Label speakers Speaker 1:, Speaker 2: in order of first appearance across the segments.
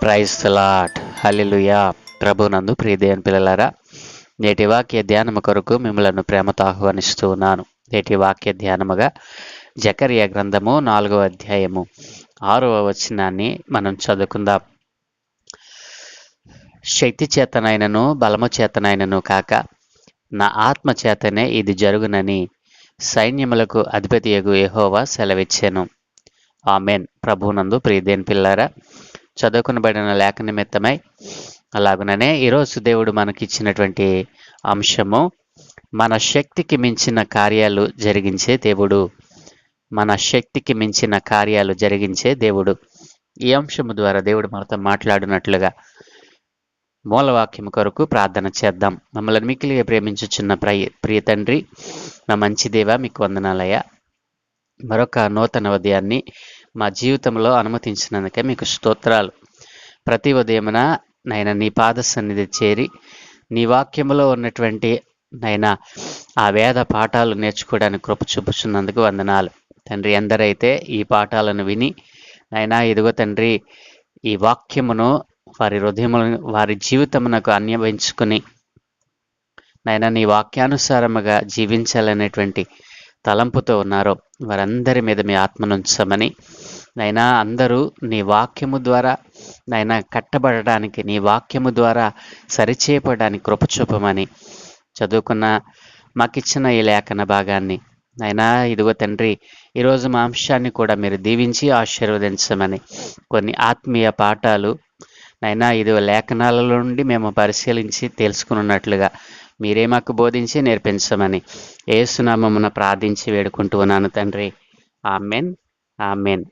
Speaker 1: Praise the lord. హల్లెలూయా. ప్రభునందు ప్రియ దేవుని పిల్లలారా, నేటి వాక్య ధ్యానము కొరకు మిమ్మలను ప్రేమతో ఆహ్వానిస్తూ ఉన్నాను. నేటి వాక్య ధ్యానముగా జకర్యా గ్రంథము 4వ అధ్యాయము 6వ వచనాన్ని మనం చదువుకుందాం. శక్తి చేతనైనను బలము చేతనైనను కాక నా ఆత్మ చేతనే ఇది జరుగునని సైన్యములకు అధిపతియగు యెహోవా సెలవిచ్చెను. ఆమెన్. ప్రభునందు ప్రియ దేవుని పిల్లారా, చదువుకునబడిన లేఖ నిమిత్తమై అలాగుననే ఈరోజు దేవుడు మనకిచ్చినటువంటి అంశము, మన శక్తికి మించిన కార్యాలు జరిగించే దేవుడు. మన శక్తికి మించిన కార్యాలు జరిగించే దేవుడు. ఈ అంశము ద్వారా దేవుడు మనతో మాట్లాడినట్లుగా మూలవాక్యం కొరకు ప్రార్థన చేద్దాం. మమ్మల్ని మిక్కిలిగా ప్రేమించుచున్న ప్రియ తండ్రి, నా మంచి దేవ, మీకు వందనాలయ్యా. మరొక నూతన ఉదయాన్ని మా జీవితంలో అనుమతించినందుకే మీకు స్తోత్రాలు. ప్రతి ఉదయమున నైనా నీ పాద సన్నిధి చేరి నీ వాక్యములో ఉన్నటువంటి నైనా ఆ వేద పాఠాలు నేర్చుకోవడానికి కృప చూపుచున్నందుకు వందనాలు తండ్రి. ఎందరైతే ఈ పాఠాలను విని నైనా ఇదిగో తండ్రి ఈ వాక్యమును వారి హృదయములను వారి జీవితమునకు అన్వయించుకుని నైనా నీ వాక్యానుసారముగా జీవించాలనేటువంటి తలంపుతో ఉన్నారో వారందరి మీద మీ ఆత్మనుంచమని, నైనా అందరూ నీ వాక్యము ద్వారా నైనా కట్టబడడానికి, నీ వాక్యము ద్వారా సరిచేయబడడానికి కృప చూపమని చదువుకున్న మాకిచ్చిన ఈ లేఖన భాగాన్ని నైనా ఇదిగో తండ్రి ఈరోజు మా అంశాన్ని కూడా మీరు దీవించి ఆశీర్వదించమని, కొన్ని ఆత్మీయ పాఠాలు నైనా ఇదిగో లేఖనాల నుండి మేము పరిశీలించి తెలుసుకున్నట్లుగా మీరే మాకు బోధించి నేర్పించమని యేసునామమున ప్రార్థించి వేడుకుంటూ ఉన్నాను తండ్రి. Amen, amen.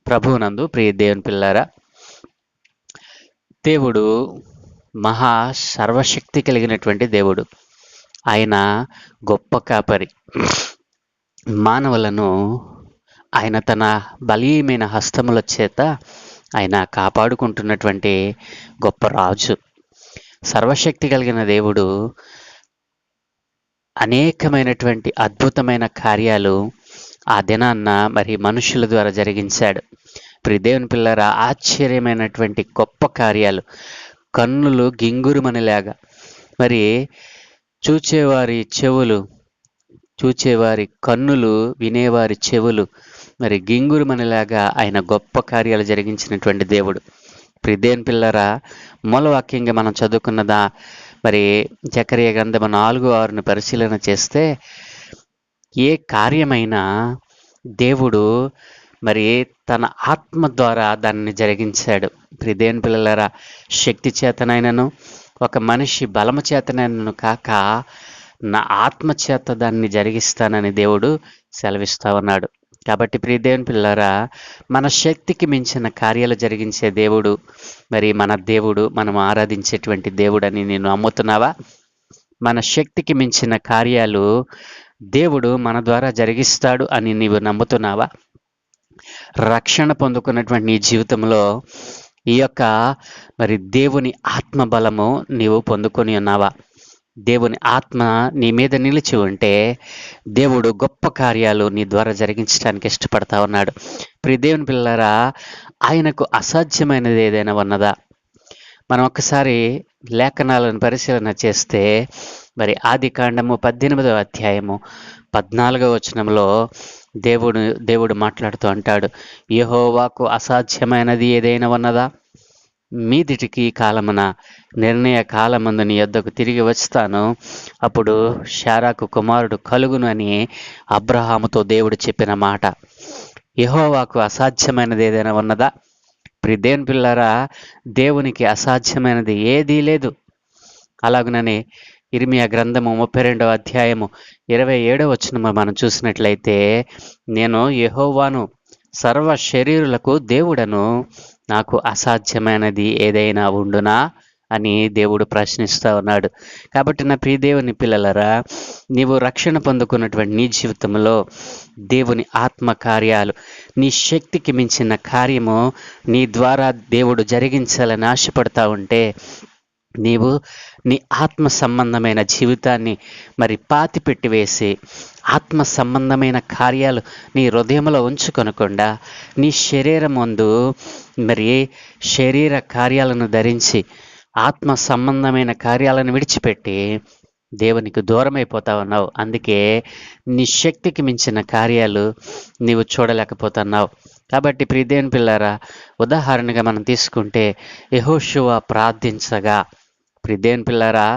Speaker 1: ప్రభువునందు ప్రియ దేవుని పిల్లారా, దేవుడు మహా సర్వశక్తి కలిగినటువంటి దేవుడు. ఆయన గొప్ప కాపరి. మానవులను ఆయన తన బలీయమైన హస్తముల చేత ఆయన కాపాడుకుంటున్నటువంటి గొప్ప రాజు. సర్వశక్తి కలిగిన దేవుడు అనేకమైనటువంటి అద్భుతమైన కార్యాలు ఆ దినాన్న మరి మనుషుల ద్వారా జరిగించాడు. ప్రియ దేవుని పిల్లరా, ఆశ్చర్యమైనటువంటి గొప్ప కార్యాలు, కన్నులు గింగురుమనిలాగా, మరి చూచేవారి కన్నులు, వినేవారి చెవులు మరి గింగురుమనిలాగా ఆయన గొప్ప కార్యాలు జరిగించినటువంటి దేవుడు. ప్రియ దేవుని పిల్లరా, మూలవాక్యంగా మనం చదువుకున్నదా మరి జకర్యా గ్రంథము 4:6 పరిశీలన చేస్తే, ఏ కార్యమైనా దేవుడు మరి తన ఆత్మ ద్వారా దాన్ని జరిగించాడు. ప్రియ దేవుని పిల్లలారా, శక్తి చేతనైనను ఒక మనిషి బలము చేతనైనను కాక నా ఆత్మ చేత దాన్ని జరిగిస్తానని దేవుడు సెలవిస్తా ఉన్నాడు. కాబట్టి ప్రియ దేవుని పిల్లలారా, మన శక్తికి మించిన కార్యాలు జరిగించే దేవుడు మరి మన దేవుడు, మనం ఆరాధించేటువంటి దేవుడని నేను నమ్ముతున్నావా? మన శక్తికి మించిన కార్యాలు దేవుడు మన ద్వారా జరిగిస్తాడు అని నీవు నమ్ముతున్నావా? రక్షణ పొందుకున్నటువంటి నీ జీవితంలో ఈ యొక్క మరి దేవుని ఆత్మ బలము నీవు పొందుకొని ఉన్నావా? దేవుని ఆత్మ నీ మీద నిలిచి ఉంటే దేవుడు గొప్ప కార్యాలు నీ ద్వారా జరిగించడానికి ఇష్టపడతా ఉన్నాడు. ప్రియ దేవుని పిల్లలారా, ఆయనకు అసాధ్యమైనది ఏదైనా ఉన్నదా? మనం ఒక్కసారి లేఖనాలను పరిశీలన చేస్తే మరి ఆదికాండము 18వ అధ్యాయము 14వ వచనంలో దేవుడు మాట్లాడుతూ అంటాడు, యెహోవాకు అసాధ్యమైనది ఏదైనా ఉన్నదా? మీదిటికి కాలమున నిర్ణయ కాలమందు నీ యొద్దకు తిరిగి వచ్చుతాను, అప్పుడు శారాకు కుమారుడు కలుగును అని అబ్రహాముతో దేవుడు చెప్పిన మాట. యెహోవాకు అసాధ్యమైనది ఏదైనా ఉన్నదా? ప్రియ దేవుని పిల్లారా, దేవునికి అసాధ్యమైనది ఏదీ లేదు. అలాగునని ఇర్మియా గ్రంథము 32వ అధ్యాయము 27వ వచనము మనం చూసినట్లయితే, నేను యెహోవాను, సర్వ శరీరులకు దేవుడను, నాకు అసాధ్యమైనది ఏదైనా ఉండునా అని దేవుడు ప్రశ్నిస్తూ ఉన్నాడు. కాబట్టి నా ప్రియ దేవుని పిల్లలరా, నీవు రక్షణ పొందుకున్నటువంటి నీ జీవితంలో దేవుని ఆత్మ కార్యాలు, నీ శక్తికి మించిన కార్యము నీ ద్వారా దేవుడు జరిగించాలని ఆశపడతా ఉంటే నీవు నీ ఆత్మ సంబంధమైన జీవితాన్ని మరి పాతి పెట్టివేసి ఆత్మ సంబంధమైన కార్యాలు నీ హృదయంలో ఉంచుకొనకుండా నీ శరీరం ముందు మరి శరీర కార్యాలను ధరించి ఆత్మ సంబంధమైన కార్యాలను విడిచిపెట్టి దేవునికి దూరమైపోతా ఉన్నావు. అందుకే నీ శక్తికి మించిన కార్యాలు నీవు చూడలేకపోతున్నావు. కాబట్టి ప్రియదేవుని పిల్లారా, ఉదాహరణగా మనం తీసుకుంటే యెహోషువ ప్రార్థించగా, ప్రియదేవుని పిల్లారా,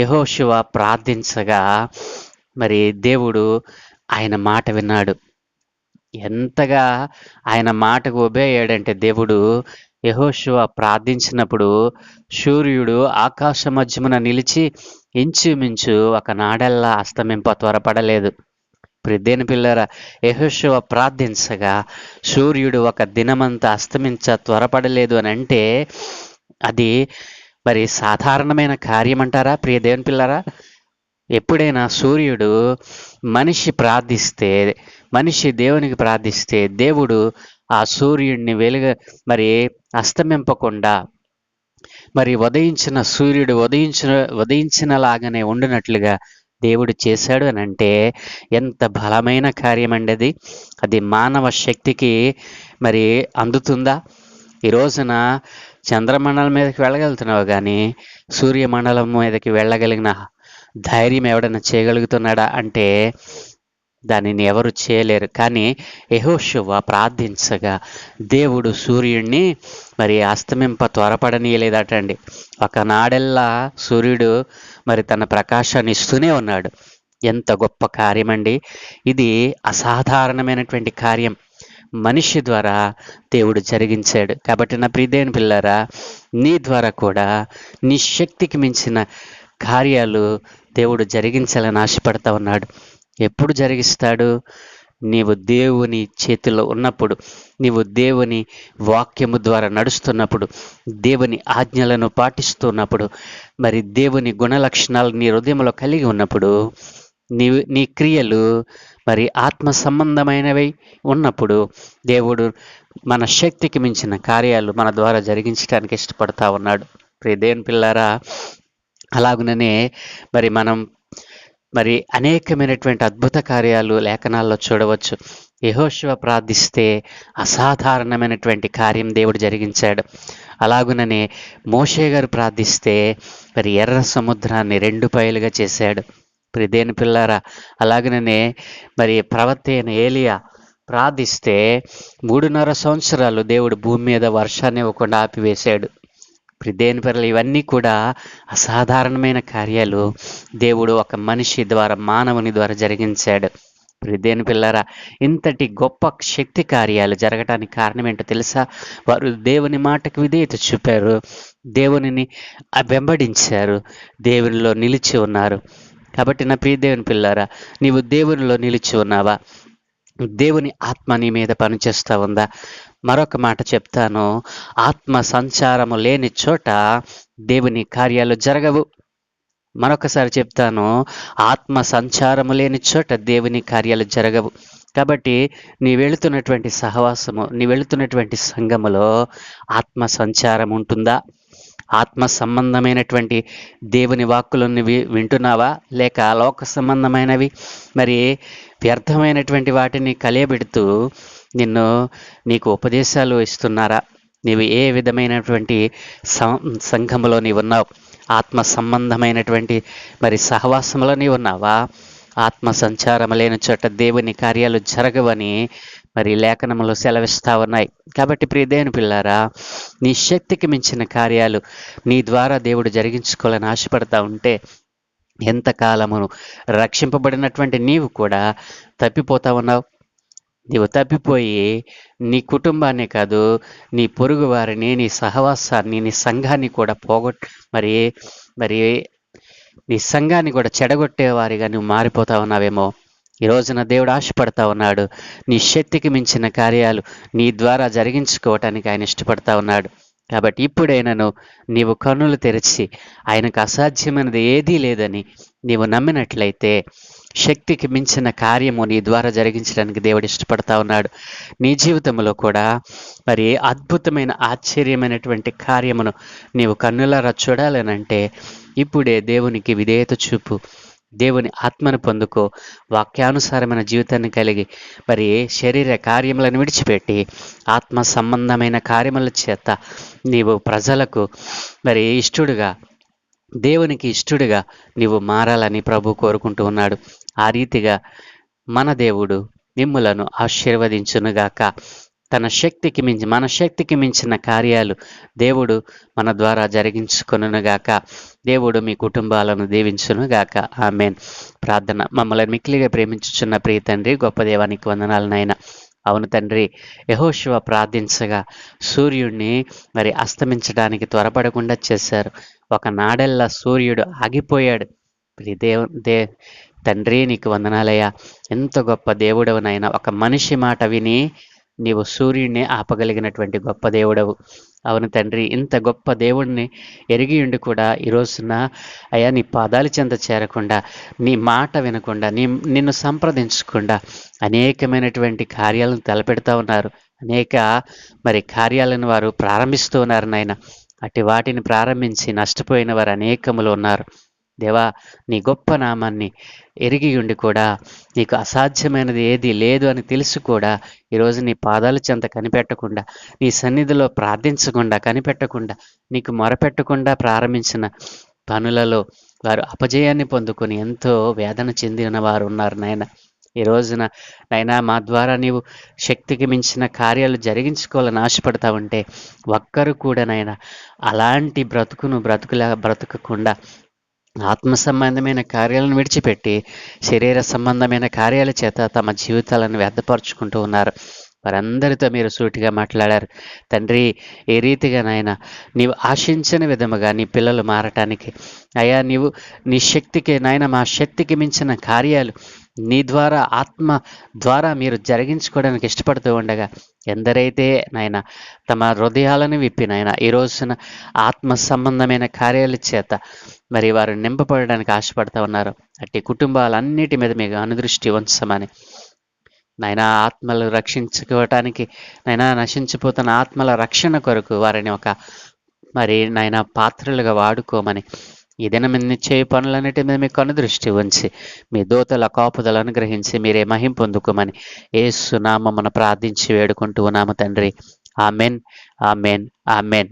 Speaker 1: యెహోషువ ప్రార్థించగా మరి దేవుడు ఆయన మాట విన్నాడు. ఎంతగా ఆయన మాటకు ఒబే అయ్యాడంటే దేవుడు, యెహోషువ ప్రార్థించినప్పుడు సూర్యుడు ఆకాశ మధ్యమున నిలిచి ఇంచుమించు ఒక నాడెల్లా అస్తమింప త్వరపడలేదు. ప్రియదేవుని పిల్లరా, యెహోషువ ప్రార్థించగా సూర్యుడు ఒక దినమంతా అస్తమించ త్వరపడలేదు అని అంటే అది మరి సాధారణమైన కార్యం అంటారా ప్రియదేవుని పిల్లరా? ఎప్పుడైనా సూర్యుడు మనిషి దేవునికి ప్రార్థిస్తే దేవుడు ఆ సూర్యుడిని మరి అస్తమింపకుండా మరి ఉదయించిన సూర్యుడు ఉదయించినలాగానే ఉండినట్లుగా దేవుడు చేశాడు అని అంటే ఎంత బలమైన కార్యం అండి అది మానవ శక్తికి మరి అందుతుందా? ఈ రోజున చంద్రమండలం మీదకి వెళ్ళగలుగుతున్నావు, కానీ సూర్యమండలం మీదకి వెళ్ళగలిగిన ధైర్యం ఎవడన్నా చేయగలుగుతున్నాడా అంటే దానిని ఎవరు చేయలేరు. కానీ యెహోషువ ప్రార్థించగా దేవుడు సూర్యుడిని మరి అస్తమింప త్వరపడనీయలేదటండి. ఒకనాడెల్లా సూర్యుడు మరి తన ప్రకాశాన్ని ఇస్తూనే ఉన్నాడు. ఎంత గొప్ప కార్యమండి ఇది! అసాధారణమైనటువంటి కార్యం మనిషి ద్వారా దేవుడు జరిగించాడు. కాబట్టి నా ప్రియదేవుని పిల్లారా, నీ ద్వారా కూడా నీ శక్తికి మించిన కార్యాలు దేవుడు జరిగించాలని ఆశపడతా ఉన్నాడు. ఎప్పుడు జరిగిస్తాడు? నీవు దేవుని చేతిలో ఉన్నప్పుడు, నీవు దేవుని వాక్యము ద్వారా నడుస్తున్నప్పుడు, దేవుని ఆజ్ఞలను పాటిస్తున్నప్పుడు, మరి దేవుని గుణలక్షణాలు నీ హృదయంలో కలిగి ఉన్నప్పుడు, నీ క్రియలు మరి ఆత్మ సంబంధమైనవి ఉన్నప్పుడు దేవుడు మన శక్తికి మించిన కార్యాలు మన ద్వారా జరిగించడానికి ఇష్టపడతా ఉన్నాడు. ప్రియదేవుని పిల్లారా, అలాగుననే మనం అనేకమైనటువంటి అద్భుత కార్యాలు లేఖనాల్లో చూడవచ్చు. యెహోషువ ప్రార్థిస్తే అసాధారణమైనటువంటి కార్యం దేవుడు జరిగించాడు. అలాగుననే మోషే గారు ప్రార్థిస్తే ఎర్ర సముద్రాన్ని 2 పాయలుగా చేశాడు. ప్రియదేవుని పిల్లారా, అలాగనే ప్రవక్త అయిన ఏలియా ప్రార్థిస్తే 3.5 సంవత్సరాలు దేవుడు భూమి మీద వర్షాన్ని ఇవ్వకుండా ఆపివేశాడు. ప్రియదేవుని పిల్లలు, ఇవన్నీ కూడా అసాధారణమైన కార్యాలు దేవుడు ఒక మనిషి ద్వారా, మానవుని ద్వారా జరిగించాడు. ప్రియదేవుని పిల్లారా, ఇంతటి గొప్ప శక్తి కార్యాలు జరగటానికి కారణం ఏంటో తెలుసా? వారు దేవుని మాటకు విధేయత చూపారు, దేవునిని వెంబడించారు, దేవునిలో నిలిచి ఉన్నారు. కాబట్టి నా ప్రియదేవుని పిల్లారా, నీవు దేవునిలో నిలిచి ఉన్నావా? దేవుని ఆత్మ నీ మీద పనిచేస్తూ ఉందా? మరొక మాట చెప్తాను, ఆత్మ సంచారము లేని చోట దేవుని కార్యాలు జరగవు. మరొకసారి చెప్తాను, ఆత్మ సంచారము లేని చోట దేవుని కార్యాలు జరగవు. కాబట్టి నీ వెళుతున్నటువంటి సహవాసము, నీ వెళుతున్నటువంటి సంఘములో ఆత్మ సంచారం ఉంటుందా? ఆత్మ సంబంధమైనటువంటి దేవుని వాక్కులను వింటున్నావా? లేక లోక సంబంధమైనవి వ్యర్థమైనటువంటి వాటిని కలియబెడుతూ నీకు ఉపదేశాలు ఇస్తున్నారా? నీవు ఏ విధమైనటువంటి సంఘములో నీవున్నావు? ఆత్మ సంబంధమైనటువంటి సహవాసంలో నీవున్నావా? ఆత్మ సంచారం లేని చోట దేవుని కార్యాలు జరగవని లేఖనములు సెలవిస్తా ఉన్నాయి. కాబట్టి ప్రియదేవుని పిల్లారా, నీ శక్తికి మించిన కార్యాలు నీ ద్వారా దేవుడు జరిగించుకోవాలని ఆశపడతా ఉంటే ఎంతకాలమును రక్షింపబడినటువంటి నీవు కూడా తప్పిపోతా ఉన్నావు. నీవు తప్పిపోయి నీ కుటుంబాన్ని కాదు, నీ పొరుగు వారిని, నీ సహవాసాన్ని, నీ సంఘాన్ని కూడా నీ సంఘాన్ని కూడా చెడగొట్టేవారిగా నువ్వు మారిపోతా ఉన్నావేమో. ఈ రోజున దేవుడు ఆశపడతా ఉన్నాడు, నీ శక్తికి మించిన కార్యాలు నీ ద్వారా జరిగించుకోవటానికి ఆయన ఇష్టపడతా ఉన్నాడు. కాబట్టి ఇప్పుడైనను నీవు కన్నులు తెరిచి ఆయనకు అసాధ్యమైనది ఏదీ లేదని నీవు నమ్మినట్లయితే శక్తికి మించిన కార్యము నీ ద్వారా జరిగించడానికి దేవుడు ఇష్టపడతా ఉన్నాడు. నీ జీవితంలో కూడా మరి అద్భుతమైన ఆశ్చర్యమైనటువంటి కార్యమును నీవు కన్నులారా చూడాలనంటే ఇప్పుడే దేవునికి విధేయత చూపు, దేవుని ఆత్మను పొందుకో, వాక్యానుసారమైన జీవితాన్ని కలిగి మరి శరీర కార్యములను విడిచిపెట్టి ఆత్మ సంబంధమైన కార్యముల చేత నీవు ప్రజలకు మరి ఇష్టడుగా, దేవునికి ఇష్టడుగా నీవు మారాలని ప్రభు కోరుకుంటూ ఉన్నాడు. ఆ రీతిగా మన దేవుడు మిమ్ములను ఆశీర్వదించునుగాక. మన శక్తికి మించిన కార్యాలు దేవుడు మన ద్వారా జరిగించుకొనుగాక. దేవుడు మీ కుటుంబాలను దీవించునుగాక. ఆమేన్. ప్రార్థన. మమ్మల్ని మిక్కిలిగా ప్రేమించుచున్న ప్రియ తండ్రి, గొప్ప దేవానికి వందనాలు నాయన. అవును తండ్రి, యెహోషువ ప్రార్థించగా సూర్యుడిని మరి అస్తమించడానికి త్వరపడకుండా చేశారు. ఒక నాడెల్లా సూర్యుడు ఆగిపోయాడు. తండ్రి నీకు వందనాలయ్యా. ఎంత గొప్ప దేవుడవునైనా ఒక మనిషి మాట విని నీవు సూర్యుడిని ఆపగలిగినటువంటి గొప్ప దేవుడవు. అవును తండ్రి, ఇంత గొప్ప దేవుడిని ఎరిగి ఉండి కూడా ఈ రోజున అయ్యా నీ పాదాల చెంత చేరకుండా, నీ మాట వినకుండా, నిన్ను సంప్రదించకుండా అనేకమైనటువంటి కార్యాలను తలపెడతా ఉన్నారు. అనేక మరి కార్యాలను వారు ప్రారంభిస్తూ ఉన్నారు నాయన. అటు వాటిని ప్రారంభించి నష్టపోయిన వారు అనేకములు ఉన్నారు. దేవా, నీ గొప్ప నామాన్ని ఎరిగి ఉండి కూడా నీకు అసాధ్యమైనది ఏది లేదు అని తెలుసు కూడా ఈరోజు నీ పాదాల చెంత కనిపెట్టకుండా, నీ సన్నిధిలో ప్రార్థించకుండా, కనిపెట్టకుండా, నీకు మొరపెట్టకుండా ప్రారంభించిన పనులలో వారు అపజయాన్ని పొందుకొని ఎంతో వేదన చెందిన వారు ఉన్నారు నాయన. ఈ రోజున నైనా మా ద్వారా నీవు శక్తికి మించిన కార్యాలు జరిగించుకోవాలని ఆశపడతా ఉంటే ఒక్కరు కూడా నైనా అలాంటి బ్రతుకకుండా ఆత్మ సంబంధమైన కార్యాలను విడిచిపెట్టి శరీర సంబంధమైన కార్యాల చేత తమ జీవితాలను వ్యర్థపరుచుకుంటూ ఉన్నారు. వారందరితో మీరు సూటిగా మాట్లాడారు తండ్రి. ఏ రీతిగా నాయన నీవు ఆశించిన విధముగా నీ పిల్లలు మారటానికి అయ్యా, నీవు నీ శక్తికి నాయన, మా శక్తికి మించిన కార్యాలు నీ ద్వారా, ఆత్మ ద్వారా మీరు జరిగించుకోవడానికి ఇష్టపడుతూ ఉండగా ఎందరైతే నాయన తమ హృదయాలను విప్పి నాయన ఈ రోజున ఆత్మ సంబంధమైన కార్యాల చేత మరి వారు నింపబడడానికి ఆశపడతా ఉన్నారు. అట్టి కుటుంబాలన్నిటి మీద మీకు అనుదృష్టి ఉంచమని నాయన, ఆత్మలు రక్షించుకోవటానికి నాయన, నశించిపోతున్న ఆత్మల రక్షణ కొరకు వారిని ఒక మరి నాయన పాత్రలుగా వాడుకోమని ఈ దినం చేయ పనులన్నిటి మీద మీకు అనుదృష్టి ఉంచి మీ దూతల కాపుదలను గ్రహించి మీరే మహిం పొందుకోమని యేసు నామమున ప్రార్థించి వేడుకుంటూ ఉన్నాము తండ్రి. Amen, amen, amen.